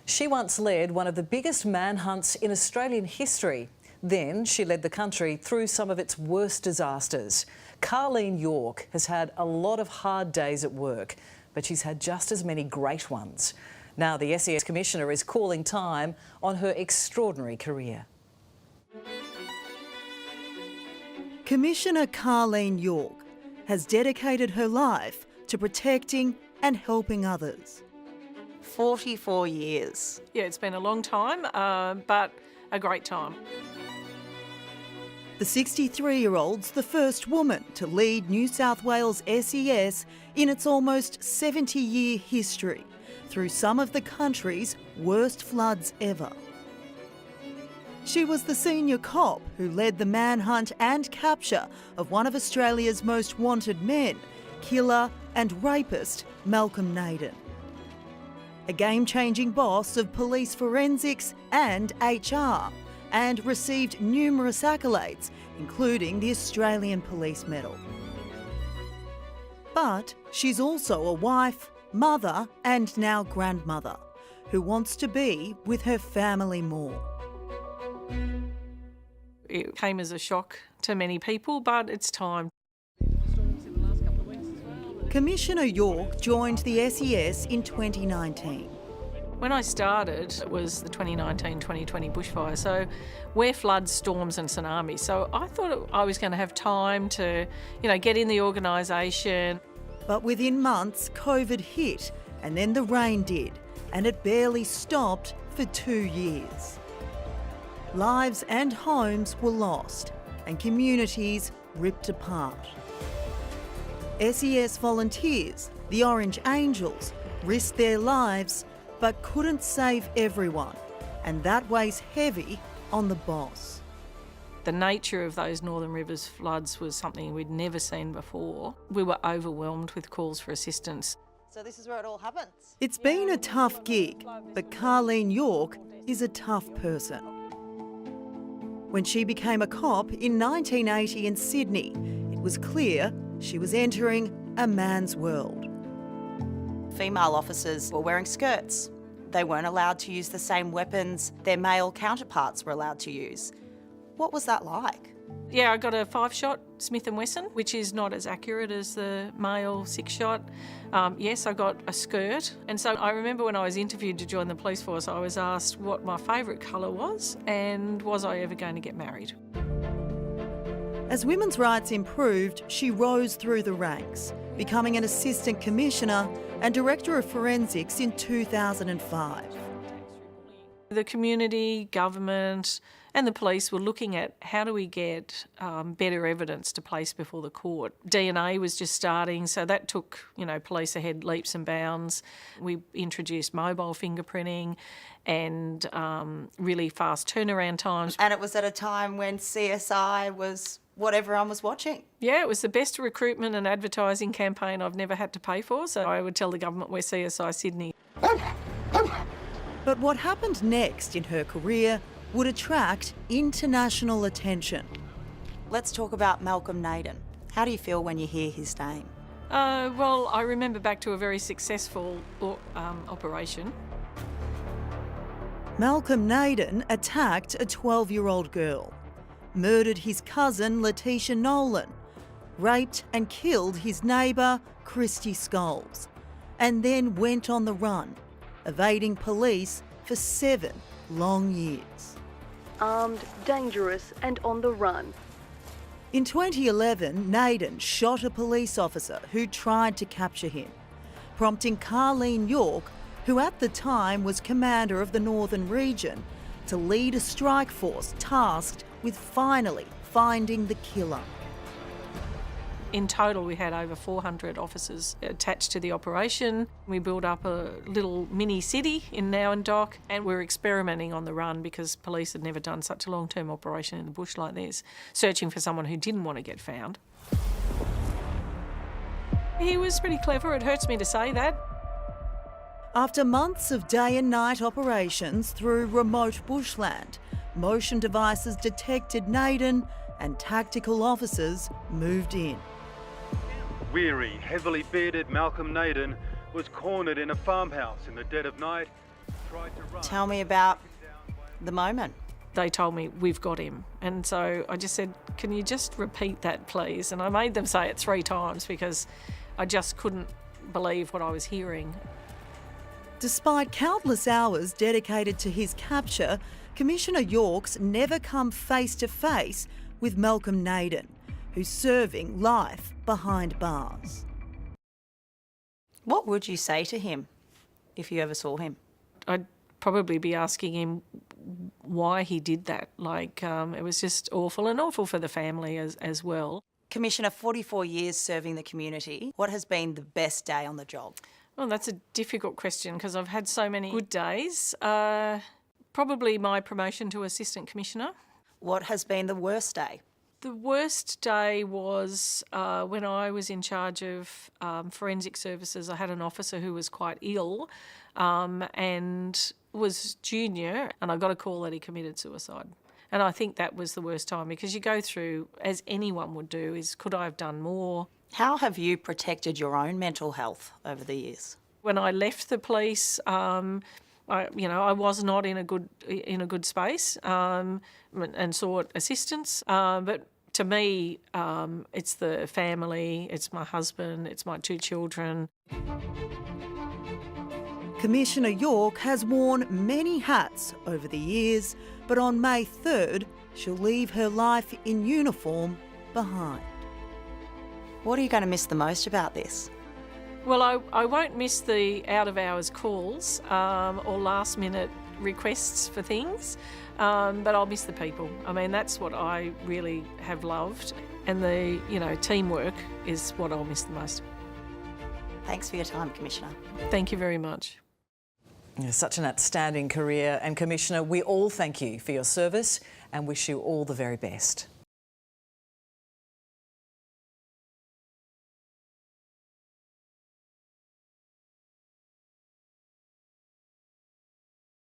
She once led one of the biggest manhunts in Australian history. Then she led the country through some of its worst disasters. Carleen York has had a lot of hard days at work, but she's had just as many great ones. Now the SES Commissioner is calling time on her extraordinary career. Commissioner Carleen York has dedicated her life to protecting and helping others. 44 years. Yeah, it's been a long time, but a great time. The 63-year-old's the first woman to lead New South Wales SES in its almost 70-year history through some of the country's worst floods ever. She was the senior cop who led the manhunt and capture of one of Australia's most wanted men, killer and rapist Malcolm Naden. A game-changing boss of police forensics and HR, and received numerous accolades, including the Australian Police Medal. But she's also a wife, mother and now grandmother, who wants to be with her family more. It came as a shock to many people, but it's time. Commissioner York joined the SES in 2019. When I started, it was the 2019-2020 bushfire, so we're floods, storms and tsunamis. So I thought I was going to have time to, get in the organisation. But within months, COVID hit, and then the rain did, and it barely stopped for 2 years. Lives and homes were lost, and communities ripped apart. SES volunteers, the Orange Angels, risked their lives but couldn't save everyone, and that weighs heavy on the boss. The nature of those Northern Rivers floods was something we'd never seen before. We were overwhelmed with calls for assistance. So this is where it all happens. It's been a tough gig, but Carleen York is a tough person. When she became a cop in 1980 in Sydney, it was clear she was entering a man's world. Female officers were wearing skirts. They weren't allowed to use the same weapons their male counterparts were allowed to use. What was that like? Yeah, I got a 5-shot Smith & Wesson, which is not as accurate as the male 6-shot. Yes, I got a skirt. And so I remember when I was interviewed to join the police force, I was asked what my favourite colour was and was I ever going to get married. As women's rights improved, she rose through the ranks, becoming an assistant commissioner and director of forensics in 2005. The community, government and the police were looking at how do we get better evidence to place before the court. DNA was just starting, so that took, police ahead leaps and bounds. We introduced mobile fingerprinting and really fast turnaround times. And it was at a time when CSI was what everyone was watching. Yeah, it was the best recruitment and advertising campaign I've never had to pay for, so I would tell the government we're CSI Sydney. But what happened next in her career would attract international attention. Let's talk about Malcolm Naden. How do you feel when you hear his name? Well, I remember back to a very successful operation. Malcolm Naden attacked a 12-year-old girl, murdered his cousin Letitia Nolan, raped and killed his neighbour Christy Scholes, and then went on the run, evading police for 7 long years. Armed, dangerous and on the run. In 2011, Naden shot a police officer who tried to capture him, prompting Carleen York, who at the time was commander of the Northern Region, to lead a strike force tasked with finally finding the killer. In total, we had over 400 officers attached to the operation. We built up a little mini city in Nowen Dock, and we were experimenting on the run because police had never done such a long-term operation in the bush like this, searching for someone who didn't want to get found. He was pretty clever. It hurts me to say that. After months of day and night operations through remote bushland, motion devices detected Naden and tactical officers moved in. Weary, heavily bearded Malcolm Naden was cornered in a farmhouse in the dead of night. Tell me about the moment. They told me, we've got him. And so I just said, can you just repeat that, please? And I made them say it 3 times because I just couldn't believe what I was hearing. Despite countless hours dedicated to his capture, Commissioner York's never come face to face with Malcolm Naden, who's serving life behind bars. What would you say to him if you ever saw him? I'd probably be asking him why he did that. It was just awful, and awful for the family as well. Commissioner, 44 years serving the community. What has been the best day on the job? Well, that's a difficult question because I've had so many good days. Probably my promotion to Assistant Commissioner. What has been the worst day? The worst day was when I was in charge of forensic services. I had an officer who was quite ill and was junior, and I got a call that he committed suicide. And I think that was the worst time because you go through, as anyone would do, is could I have done more? How have you protected your own mental health over the years? When I left the police, I was not in a good space and sought assistance. But to me, it's the family, it's my husband, it's my 2 children. Commissioner York has worn many hats over the years, but on May 3rd, she'll leave her life in uniform behind. What are you going to miss the most about this? Well, I won't miss the out-of-hours calls or last-minute requests for things, but I'll miss the people. I mean, that's what I really have loved, and the teamwork is what I'll miss the most. Thanks for your time, Commissioner. Thank you very much. Such an outstanding career, and Commissioner, we all thank you for your service and wish you all the very best.